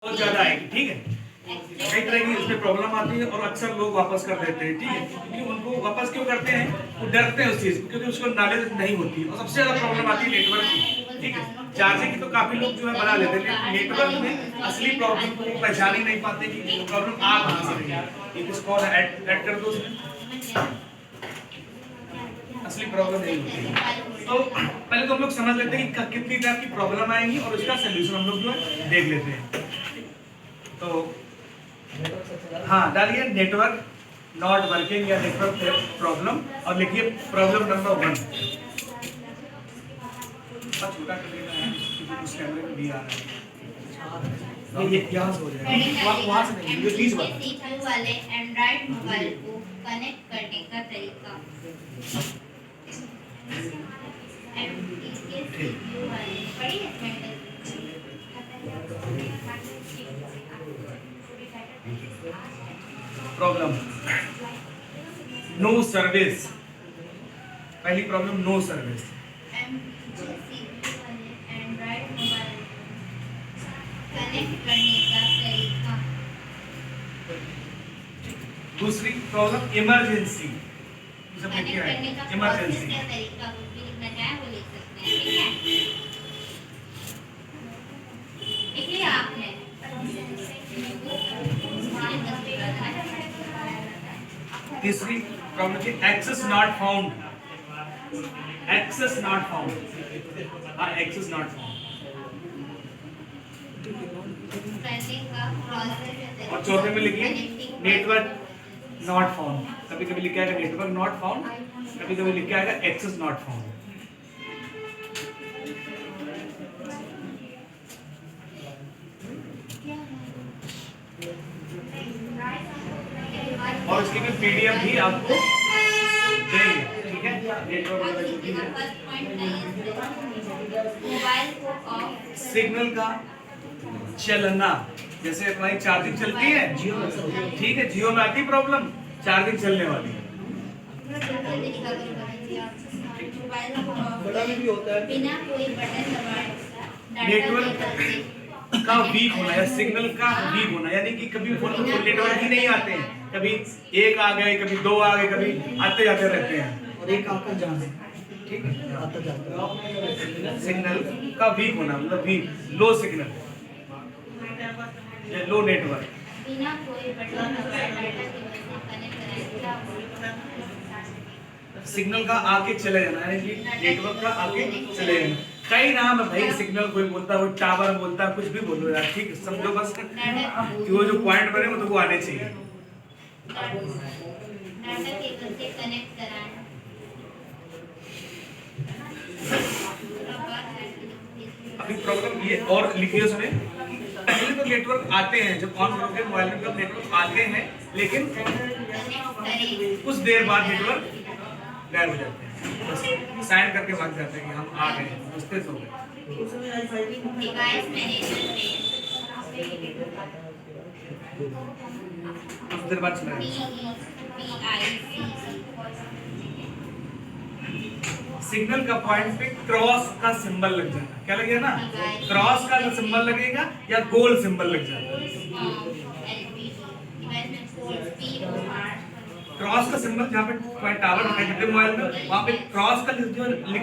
बहुत ज्यादा आएगी, ठीक है। कई तरह की इसमें प्रॉब्लम आती है और अक्सर लोग वापस कर देते हैं, ठीक है, क्योंकि उनको वापस क्यों करते हैं, वो डरते हैं उस चीज को, क्योंकि उसको नॉलेज नहीं होती। और सबसे ज्यादा प्रॉब्लम आती है नेटवर्क की, ठीक है। चार्जिंग की तो काफी लोग जो है बना लेते हैं, लेकिन नेटवर्क में असली प्रॉब्लम को पहचान ही नहीं पाते कि प्रॉब्लम आ कहां से रही है। ये किसको ऐड कर दो उसमें, असली प्रॉब्लम नहीं होती है। तो पहले तो हम लोग समझ लेते हैं कि कितनी टाइप की प्रॉब्लम आएंगी और उसका सोल्यूशन हम लोग जो है देख लेते हैं। तो हाँ, डालिए नेटवर्क नॉट वर्किंग या नेटवर्क प्रॉब्लम और लिखिए प्रॉब्लम नंबर 1। छोटा कर देना है क्योंकि उस कैमरे में भी आ रहा है। ये यहाँ से हो जाएगा, वहाँ से नहीं, ये प्लीज बता। सीखने वाले एंड्रॉइड मोबाइल को कनेक्ट करने का तरीका। प्रॉब्लम नो सर्विस, पहली problem no service. Android mobile connect करने का तरीका। दूसरी प्रॉब्लम इमरजेंसी, कनेक्ट करने का इमरजेंसी क्या तरीका, कुछ भी लिखना चाहे वो लिख सकते हैं, ठीक है। लिख लिया आपने? तीसरी प्रॉब्लम थी access not found, access not found, हाँ एक्सेस नॉट फाउंड। और चौथे में लिखिए नेटवर्क नॉट फाउंड। कभी कभी लिखा है नेटवर्क नॉट फाउंड, कभी कभी लिखा है एक्सेस नॉट फाउंड। और इसकी भी पीडीएफ भी आपको देंगे, ठीक है। सिग्नल का चलना, जैसे हमारी चार्जिंग चलती है, ठीक है, जियो में आती प्रॉब्लम चार्जिंग चलने वाली है। बिना कोई बटन दबाए नेटवर्क का वीक होना या सिग्नल का वीक होना, यानी कि कभी फोन में नेटवर्क ही नहीं आते हैं, कभी एक आ गए, कभी दो आ गए, कभी आते जाते रहते हैं और एक आकर जाना, ठीक है। आता जाता सिग्नल का वीक होना मतलब वीक, लो सिग्नल या लो नेटवर्क। बिना कोई बटन दबाए डाटा केबल से कनेक्ट कराएं। सिग्नल का आके चले जाना, यानी कि नेटवर्क का आके चले जाना। कई नाम है भाई, सिग्नल कोई बोलता है, कोई टावर बोलता है, कुछ भी बोलो यार, ठीक है, समझो बस कि वो जो पॉइंट बने वो तो वो आने चाहिए। डाटा केबल से कनेक्ट कराएं। अभी प्रॉब्लम ये और लिखिए उसमें, पहले तो नेटवर्क आते हैं जब ऑन करोगे मोबाइल में, तब नेटवर्क आते हैं, लेकिन कुछ देर बाद नेटवर्क गायब हो जाते हैं, बस साइन करके भाग जाते हैं कि हम आ गए, उपस्थित हो गए। डिवाइस मैनेजर कुछ देर बाद चला गया। सिग्नल का पॉइंट पे क्रॉस का सिंबल लग जाना, क्या लग गया ना, क्रॉस का सिंबल लगेगा या गोल सिंबल लग जाएगा। क्रॉस का सिंबल जहाँ पे टावर दिखाई देते हैं मोबाइल में, वहाँ पे क्रॉस का लिख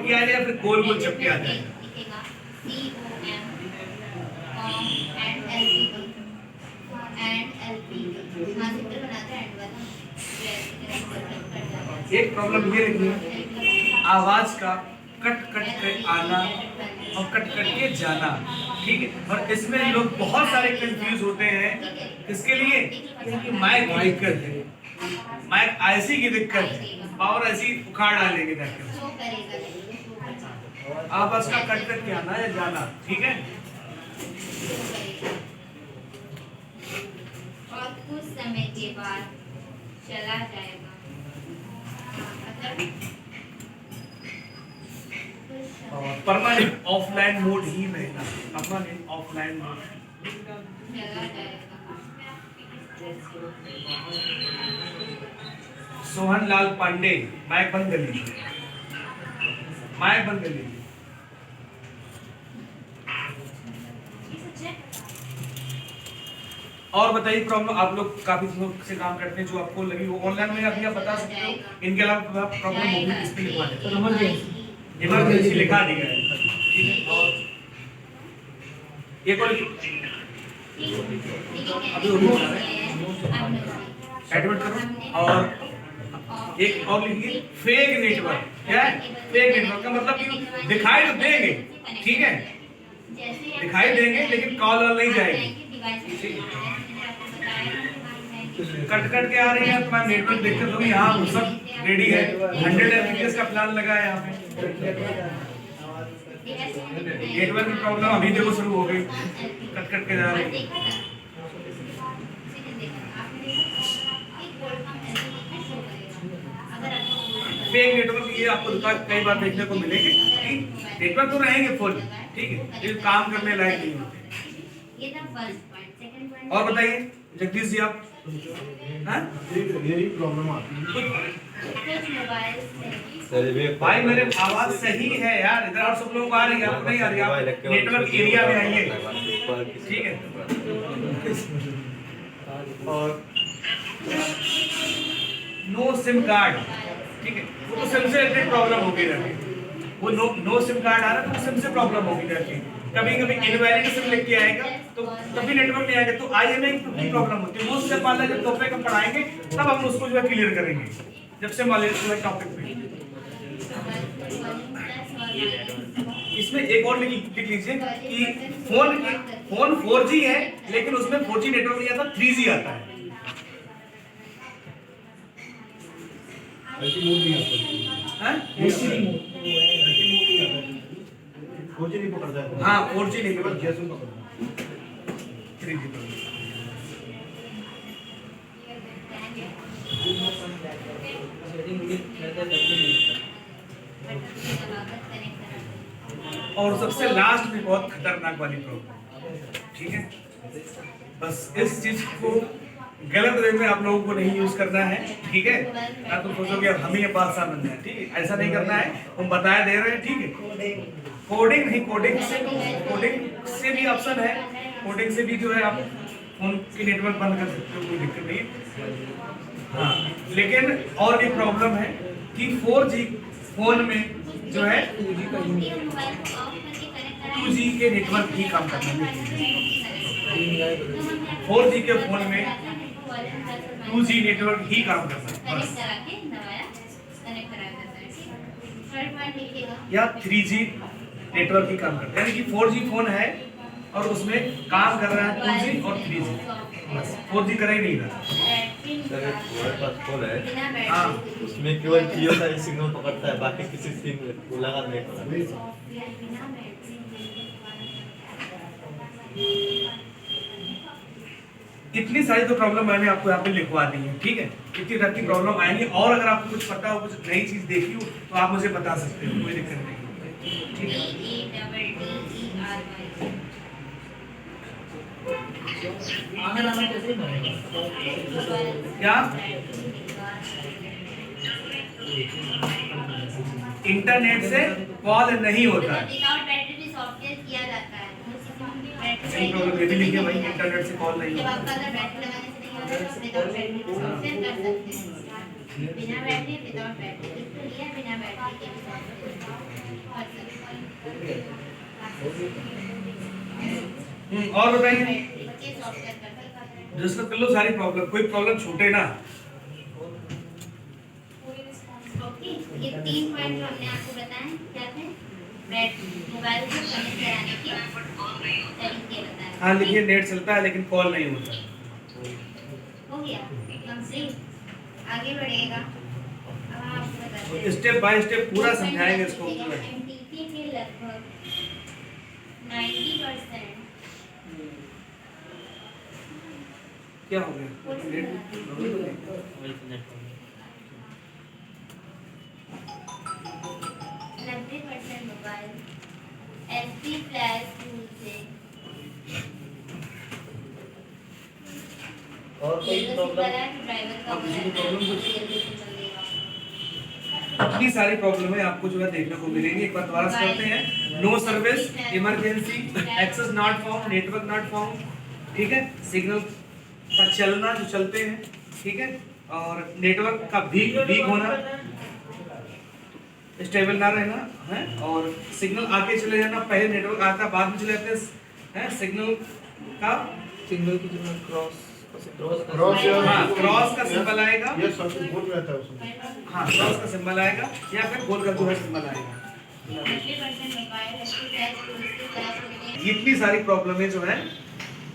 के आ जाएगा, फिर गोल गोल छप के आ जाएगा। एक प्रॉब्लम ये लिखनी है, आवाज का कट कट के आना और कट कट के जाना, ठीक है। और इसमें लोग बहुत सारे कंफ्यूज होते हैं, इसके लिए क्योंकि माइक की दिक्कत है, माइक आईसी की दिक्कत है, पावर ऐसी उखाड़ डालेंगे जाके, आवाज का कट कट के आना या जाना, ठीक है। और कुछ समय के बाद चला जाएगा, परमानेंट ऑफलाइन मोड ही रहेगा, परमानेंट ऑफलाइन मोड चला जाएगा। सोहन लाल पांडे, माइक बंद कर लीजिए, माइक बंद कर लीजिए। और बताइए प्रॉब्लम, आप लोग काफी दिनों से काम करते हैं, जो आपको लगी वो ऑनलाइन में अभी आप बता सकते हो। इनके अलावा प्रॉब्लम होगी इस पे लिखवा देते तो हैं, इमरजेंसी लिखा दिया है, ठीक है। और एक और अभी वो भी बता रहे हैं, एडमिट करो। और एक और लिखिए फेक नेटवर्क। क्या है फेक नेटवर्क का मतलब कि दिखाई तो देंगे, ठीक है, दिखाई देंगे लेकिन कॉल और नहीं जाएगी। कट कट के आ रही है, तुम्हारा नेटवर्क देखते हो यहाँ सब रेडी है, 100 Mbps का प्लान लगा है यहाँ पे। नेटवर्क की प्रॉब्लम अभी देखो शुरू हो गई, कट कट के जा रही है। फेक नेटवर्क ये आपको कई बार देखने को मिलेंगे। नेटवर्क तो रहेंगे फुल, ठीक है, ये काम करने लायक नहीं होते। ये था फर्स्ट पॉइंट। सेकंड पॉइंट और बताइए जगदीश जी आप, हाँ यही प्रॉब्लम आती है कुछ मोबाइल भाई मेरे आवाज सही है यार, इधर और सब लोग आ रही है, आप नहीं आ रही, आप नेटवर्क एरिया में आइए, ठीक है। और नो सिम कार्ड, ठीक है, वो तो सिम से रिलेटेड प्रॉब्लम होगी रहती है। वो नो सिम कार्ड आ रहा है तो सिम से प्रॉब्लम होगी रहती है। कभी कभी इनवैलिड सिम लेके आएगा तो तभी नेटवर्क नहीं आएगा, तो IMEI की प्रॉब्लम होती है। वो उससे पहले जब टॉपिक हम पढ़ाएंगे तब हम उसको जो है क्लियर करेंगे, जब से मान लीजिए टॉपिक पे। इसमें एक और लिख लीजिए कि फोन 4G है लेकिन उसमें 4G नेटवर्क नहीं आता, 3G आता है। हाँ 4G नहीं पकड़ता है। हाँ 4G नहीं केवल पकड़ता, GSM पकड़ता है। 3G पकड़ता है। और सबसे लास्ट में बहुत खतरनाक वाली प्रॉब्लम, ठीक है, बस इस चीज को गलत वे में आप लोगों को नहीं यूज करना है, ठीक है, ना तुम सोचोगे अब हम ही बादशाह बन जाए, ठीक है, ऐसा नहीं करना है, हम बताए दे रहे हैं, ठीक है। कोडिंग नहीं, कोडिंग से भी ऑप्शन है, कोडिंग से भी जो है आप फोन की नेटवर्क बंद कर सकते हो, कोई दिक्कत नहीं है। हाँ लेकिन और भी प्रॉब्लम है कि 4G फोन में जो है 2G के नेटवर्क ही काम करना है। 4G के फोन में 2G नेटवर्क ही काम करता है बस, या 3G नेटवर्क ही काम करता है, यानी कि 4G फोन है और उसमें काम कर रहा है 2G और 3G, बस 4G कर ही नहीं रहा। सर एक हमारे पास फोन है, हाँ उसमें केवल जियो का ही सिग्नल पकड़ता है, बाकी किसी सिम को लगा नहीं पकड़ता। इतनी सारी तो प्रॉब्लम मैंने आपको यहाँ पे लिखवा दी है, ठीक है, इतनी तरह की प्रॉब्लम आएंगी। और अगर आपको कुछ पता हो, कुछ नई चीज देखी हो तो आप मुझे बता सकते हो, कोई दिक्कत नहीं, ठीक है। आना कैसे बनेगा? क्या इंटरनेट से कॉल नहीं होता है, सही प्रॉब्लम ये भी लिखिए भाई, इंटरनेट से कॉल नहीं होता है। बिना बैटरी विदाउट बैटरी तो लिया, बिना बैटरी के और बताइए डिस्कस कर लो सारी प्रॉब्लम, कोई प्रॉब्लम छूटे ना। ओके, ये 3 पॉइंट हमने आपको बताए, क्या थे? मोबाइल को कनेक्ट कराने के तरीके बताए। हाँ लिखिए, नेट चलता है लेकिन कॉल नहीं होता। हो गया एकदम सही, आगे बढ़ेगा। अब आप बताइए, स्टेप बाय स्टेप पूरा समझाएंगे इसको। एमटीपी के लगभग 90% क्या हो गया? 90% मोबाइल एसडी फ्लैश टूल से और कोई प्रॉब्लम? ड्राइवर का अब किसी को प्रॉब्लम कुछ? जल्दी से चलेगा। इतनी सारी प्रॉब्लमें आपको जो है देखने को मिलेंगी। एक बार दोबारा से करते हैं। No service, emergency, access not found, network not found, ठीक है, सिग्नल का चलना जो चलते हैं, ठीक है, और नेटवर्क का वीक होना, स्टेबल ना रहना है, और सिग्नल आगे चले जाना, पहले नेटवर्क आता बाद में चले जाते हैं, सिग्नल का सिंगल की जगह क्रॉस क्रॉस हाँ क्रॉस का सिंबल आएगा, ये सब बोल रहता है उसमें। हाँ क्रॉस का सिंबल आएगा या फिर गोल का जो है सिंबल आएगा। 90% मोबाइल इतनी सारी प्रॉब्लमें जो है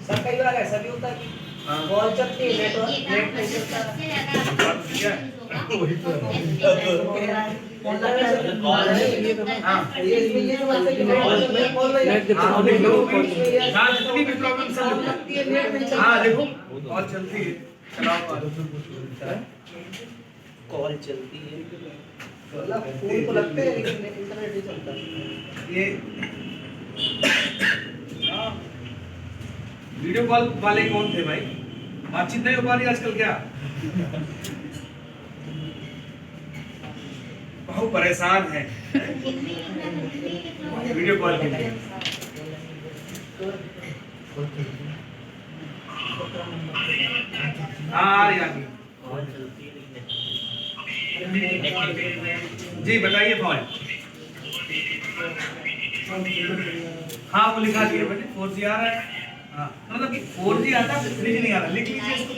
सर कई बार ऐसा भी होता है कि कॉल चलती है नेटवर्क नेट नहीं चलता वही तो हाँ ये जो बात है कि नेट कॉल नहीं हाँ, लगती देखो। है हाँ जितनी भी प्रॉब्लम सब लगती है नेट नहीं हाँ चलता देखो कॉल चलती है, चलाओ कॉल चलती है मतलब फोन तो लगते हैं लेकिन इंटरनेट नहीं चलता ये वीडियो कॉल वाले कौन थे भाई? बातचीत नहीं हो पा रही आजकल क्या? बहुत परेशान है वीडियो कॉल के लिए। हाँ आ रही आगे। जी बताइए फॉल्ट। हाँ वो लिखा दिया मैंने 4G आ रहा है। हाँ मतलब कि 4G आता है 3G नहीं आ रहा, लिख लीजिए इसको।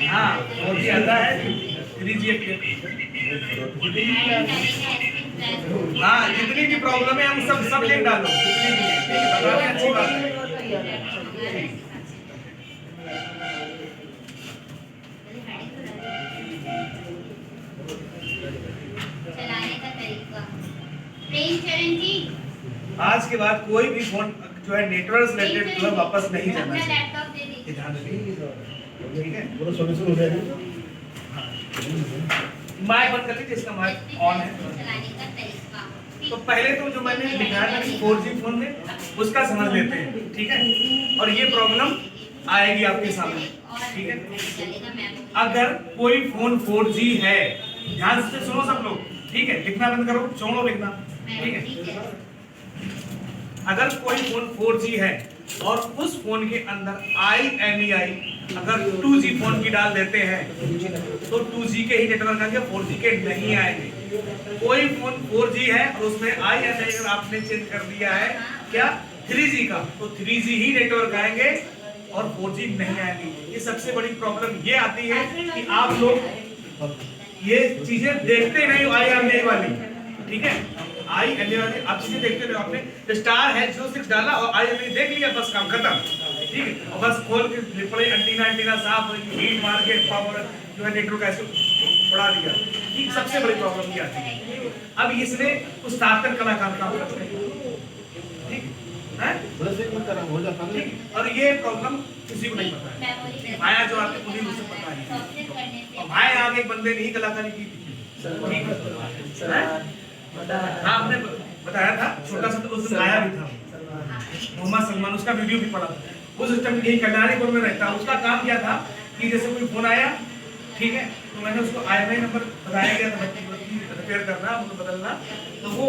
हाँ 4G आता है 3G हाँ जितनी भी प्रॉब्लम है हम सब लिख डालो, जितनी भी है, ठीक है, बताने अच्छी बात है। चलाने का तरीका प्रेम चरण जी आज के बाद कोई भी फोन जो है नेटवर्क रिलेटेड जो है वापस नहीं जाना अपना चाहिए। लैपटॉप दे ये दीजिए। ध्यान रखिए, ठीक है। पूरा सॉल्यूशन हो जाएगा। माइक बंद कर लीजिए, इसका माइक ऑन है। चलाने का तरीका तो पहले तो जो मैंने दिखाया था कि 4G फोन में उसका समझ लेते हैं, ठीक है, और ये प्रॉब्लम आएगी आपके सामने, ठीक है। चलेगा मेमोरी अगर कोई फोन 4G है, ध्यान से सुनो सब लोग, ठीक है, लिखना बंद करो, छोड़ो लिखना, ठीक है। अगर कोई फोन 4G है और उस फोन के अंदर IMEI अगर 2G फोन की डाल देते हैं तो 2G के ही नेटवर्क आएंगे, 4G के नहीं आएंगे। कोई फोन 4G है और उसमें IMEI अगर आपने चेंज कर दिया है क्या 3G का, तो 3G ही नेटवर्क आएंगे और 4G नहीं आएंगे। ये सबसे बड़ी प्रॉब्लम ये आती है कि आप लोग ये चीजें देखते नहीं IMEI वाली, ठीक है। IMEI वाली आप चीजें देखते नहीं, आपने स्टार है 06 डाला और IMEI देख लिया, बस काम खत्म, ठीक है, और बस खोल के पड़े एंटीना साफ हीट मार के पावर जो है नेटवर्क ऐसे उड़ा दिया, ठीक। सबसे बड़ी प्रॉब्लम ये आती है। अब इसमें कुछ ताकत कलाकार काम करते हैं, ठीक है, बस एक मिनट हो जाता है। ठीक। और ये प्रॉब्लम किसी को नहीं पता है, माया जो आते उन्हीं को सब पता है। और भाई आगे एक बंदे ने ही कलाकारी की थी, ठीक है। हाँ आपने बताया था, छोटा सा उस दिन आया भी था मोहम्मद सलमान, उसका वीडियो भी पड़ा था। उस सिस्टम यही कल्याणीपुर में रहता है। उसका काम क्या था कि जैसे कोई फोन आया, ठीक है, तो मैंने उसको IMEI नंबर बताया गया था, रिपेयर करना उनको बदलना, तो वो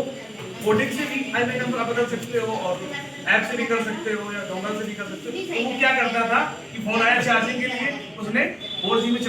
कोडिंग से भी IMEI नंबर आप बदल सकते हो और ऐप से भी कर सकते हो या डोंगल से भी कर सकते हो। तो वो क्या करता था कि फोन आया चार्जिंग के लिए, उसने 4G में